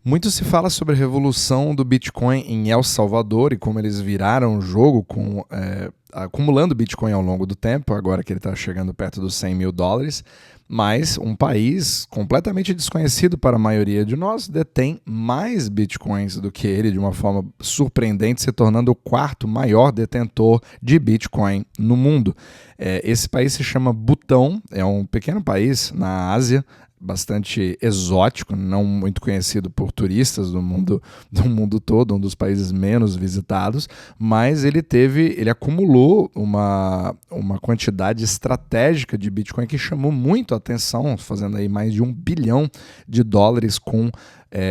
Muito se fala sobre a revolução do Bitcoin em El Salvador e como eles viraram o jogo acumulando Bitcoin ao longo do tempo, agora que ele está chegando perto dos US$ 100.000, mas um país completamente desconhecido para a maioria de nós detém mais Bitcoins do que ele, de uma forma surpreendente, se tornando o quarto maior detentor de Bitcoin no mundo. Esse país se chama Butão, é um pequeno país na Ásia, bastante exótico, não muito conhecido por turistas do mundo todo, um dos países menos visitados, mas ele acumulou uma quantidade estratégica de Bitcoin que chamou muito a atenção, fazendo aí mais de US$ 1 bilhão com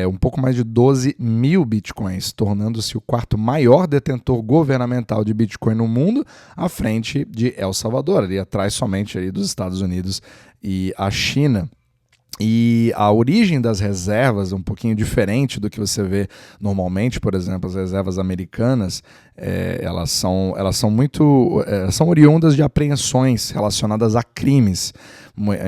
um pouco mais de 12 mil Bitcoins, tornando-se o quarto maior detentor governamental de Bitcoin no mundo, à frente de El Salvador, ali atrás somente ali dos Estados Unidos e a China. E a origem das reservas é um pouquinho diferente do que você vê normalmente. Por exemplo, as reservas americanas, elas são oriundas de apreensões relacionadas a crimes,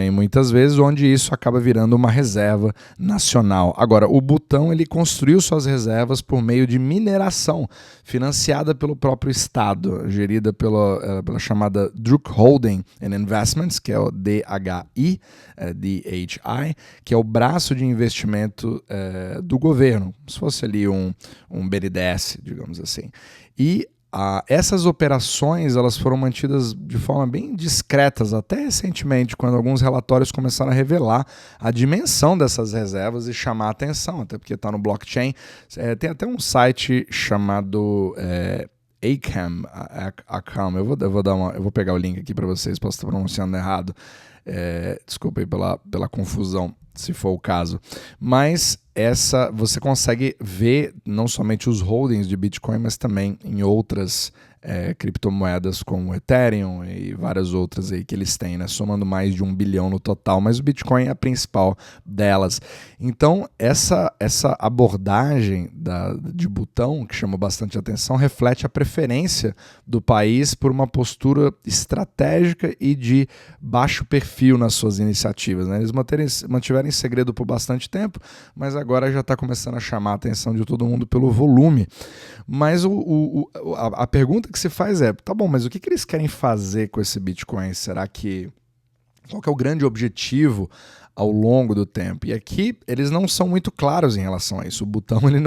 e muitas vezes onde isso acaba virando uma reserva nacional. Agora, o Butão ele construiu suas reservas por meio de mineração, financiada pelo próprio Estado, gerida pela chamada Druk Holding and Investments, que é o DHI, que é o braço de investimento do governo, como se fosse ali um BNDES, digamos assim. E essas operações elas foram mantidas de forma bem discretas até recentemente, quando alguns relatórios começaram a revelar a dimensão dessas reservas e chamar a atenção, até porque está no blockchain. Tem até um site chamado Acam. Eu vou pegar o link aqui para vocês, posso estar pronunciando errado. Desculpa aí pela confusão, se for o caso. Mas você consegue ver não somente os holdings de Bitcoin, mas também em outras criptomoedas como o Ethereum e várias outras aí que eles têm, né? Somando mais de 1 bilhão no total, mas o Bitcoin é a principal delas. Então, essa abordagem de Butão, que chamou bastante atenção, reflete a preferência do país por uma postura estratégica e de baixo perfil nas suas iniciativas, né? Eles mantiveram em segredo por bastante tempo, mas agora já está começando a chamar a atenção de todo mundo pelo volume. Mas a pergunta que se faz tá bom, mas o que eles querem fazer com esse Bitcoin? Qual que é o grande objetivo ao longo do tempo? E aqui eles não são muito claros em relação a isso. O Butão ele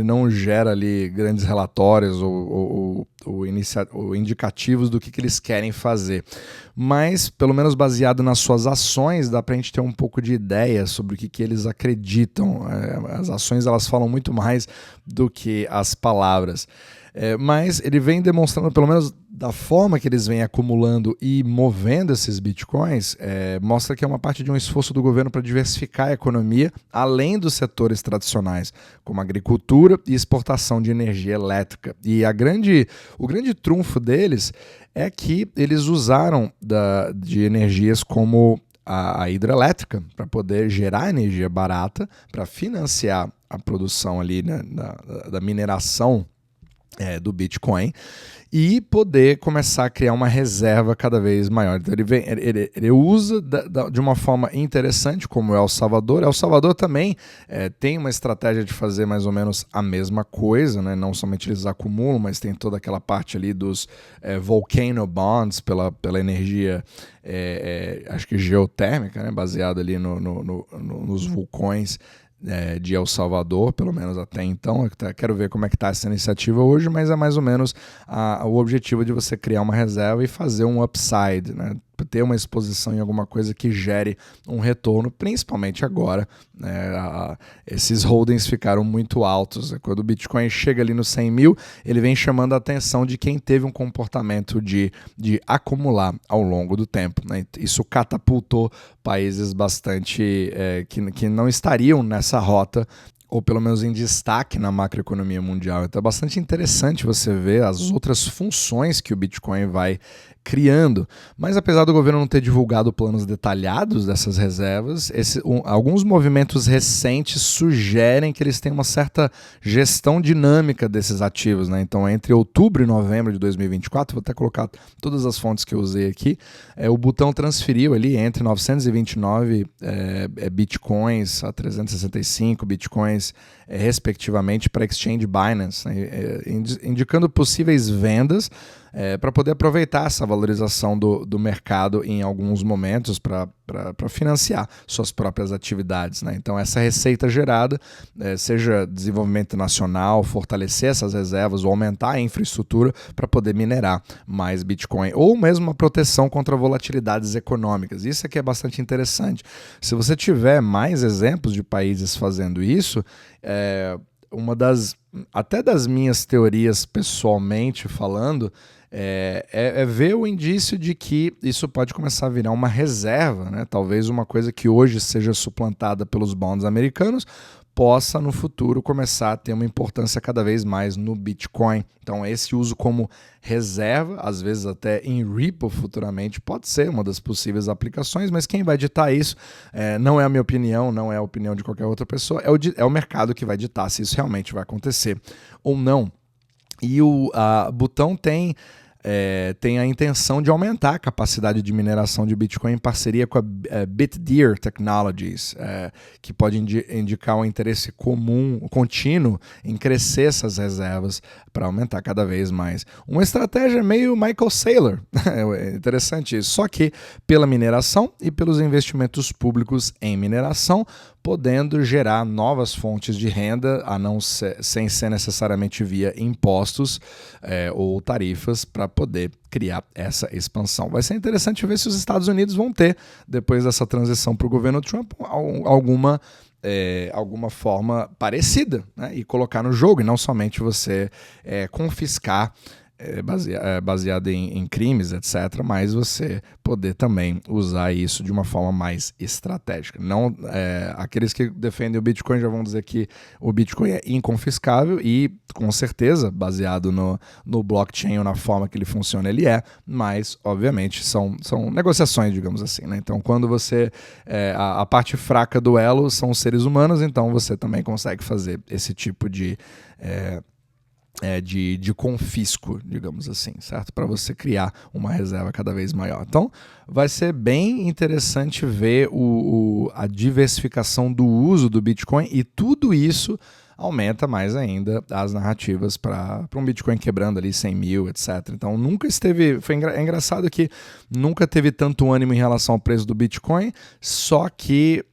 não gera ali grandes relatórios ou indicativos do que eles querem fazer. Mas, pelo menos baseado nas suas ações, dá pra gente ter um pouco de ideia sobre o que eles acreditam. As ações elas falam muito mais do que as palavras. Mas ele vem demonstrando, pelo menos da forma que eles vêm acumulando e movendo esses bitcoins, mostra que é uma parte de um esforço do governo para diversificar a economia, além dos setores tradicionais, como agricultura e exportação de energia elétrica. E o grande trunfo deles é que eles usaram de energias como a hidrelétrica para poder gerar energia barata, para financiar a produção ali, né, da mineração do Bitcoin e poder começar a criar uma reserva cada vez maior. Então ele usa de uma forma interessante, como El Salvador. El Salvador também tem uma estratégia de fazer mais ou menos a mesma coisa, né? Não somente eles acumulam, mas tem toda aquela parte ali dos volcano bonds pela energia acho que geotérmica, né? Baseada ali nos vulcões de El Salvador, pelo menos até então. Eu quero ver como é que está essa iniciativa hoje, mas é mais ou menos o objetivo de você criar uma reserva e fazer um upside, né? Ter uma exposição em alguma coisa que gere um retorno, principalmente agora, né? Esses holdings ficaram muito altos. Quando o Bitcoin chega ali nos 100 mil, ele vem chamando a atenção de quem teve um comportamento de acumular ao longo do tempo, né? Isso catapultou países bastante que não estariam nessa rota, ou pelo menos em destaque na macroeconomia mundial. Então é bastante interessante você ver as outras funções que o Bitcoin vai criando. Mas apesar do governo não ter divulgado planos detalhados dessas reservas, alguns movimentos recentes sugerem que eles têm uma certa gestão dinâmica desses ativos, né? Então, entre outubro e novembro de 2024, vou até colocar todas as fontes que eu usei aqui, o Butão transferiu ali entre 929 bitcoins a 365 bitcoins, respectivamente, para a exchange Binance, né? Indicando possíveis vendas para poder aproveitar essa valorização do mercado em alguns momentos para financiar suas próprias atividades, né? Então, essa receita gerada, seja desenvolvimento nacional, fortalecer essas reservas ou aumentar a infraestrutura para poder minerar mais Bitcoin, ou mesmo uma proteção contra volatilidades econômicas. Isso aqui é bastante interessante. Se você tiver mais exemplos de países fazendo isso, uma até das minhas teorias pessoalmente falando, ver o indício de que isso pode começar a virar uma reserva, né? Talvez uma coisa que hoje seja suplantada pelos bonds americanos possa no futuro começar a ter uma importância cada vez mais no Bitcoin. Então esse uso como reserva, às vezes até em Ripple futuramente, pode ser uma das possíveis aplicações, mas quem vai ditar isso não é a minha opinião, não é a opinião de qualquer outra pessoa, é o mercado que vai ditar se isso realmente vai acontecer ou não. E a Butão tem a intenção de aumentar a capacidade de mineração de Bitcoin em parceria com a Bitdeer Technologies, que pode indicar um interesse contínuo em crescer essas reservas para aumentar cada vez mais. Uma estratégia meio Michael Saylor, é interessante isso, só que pela mineração e pelos investimentos públicos em mineração, podendo gerar novas fontes de renda, sem ser necessariamente via impostos ou tarifas, para poder criar essa expansão. Vai ser interessante ver se os Estados Unidos vão ter, depois dessa transição para o governo Trump, alguma forma parecida, né? E colocar no jogo, e não somente você confiscar baseado em crimes, etc., mas você poder também usar isso de uma forma mais estratégica. Não, aqueles que defendem o Bitcoin já vão dizer que o Bitcoin é inconfiscável e, com certeza, baseado no blockchain ou na forma que ele funciona, ele mas, obviamente, são negociações, digamos assim, né? Então, quando você... a parte fraca do elo são os seres humanos, então você também consegue fazer esse tipo de confisco, digamos assim, certo? Para você criar uma reserva cada vez maior. Então, vai ser bem interessante ver a diversificação do uso do Bitcoin, e tudo isso aumenta mais ainda as narrativas para um Bitcoin quebrando ali 100 mil, etc. Então, nunca esteve... É engraçado que nunca teve tanto ânimo em relação ao preço do Bitcoin, só que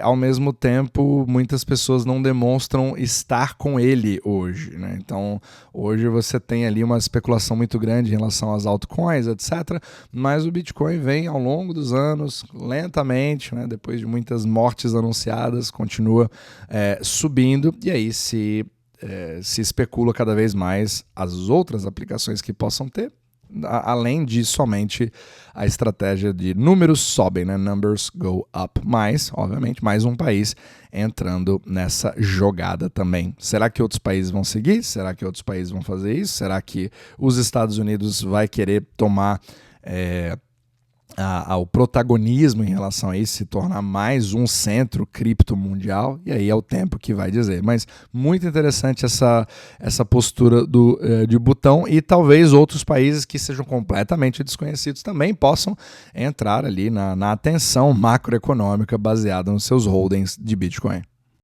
ao mesmo tempo, muitas pessoas não demonstram estar com ele hoje, né? Então, hoje você tem ali uma especulação muito grande em relação às altcoins, etc. Mas o Bitcoin vem ao longo dos anos, lentamente, né? Depois de muitas mortes anunciadas, continua subindo, e aí se especula cada vez mais as outras aplicações que possam ter, além de somente a estratégia de números sobem, né? Numbers go up. Mas, obviamente, mais um país entrando nessa jogada também. Será que outros países vão seguir? Será que outros países vão fazer isso? Será que os Estados Unidos vai querer tomar ao protagonismo em relação a isso, se tornar mais um centro cripto mundial? E aí é o tempo que vai dizer. Mas muito interessante essa postura de Butão, e talvez outros países que sejam completamente desconhecidos também possam entrar ali na atenção macroeconômica baseada nos seus holdings de Bitcoin.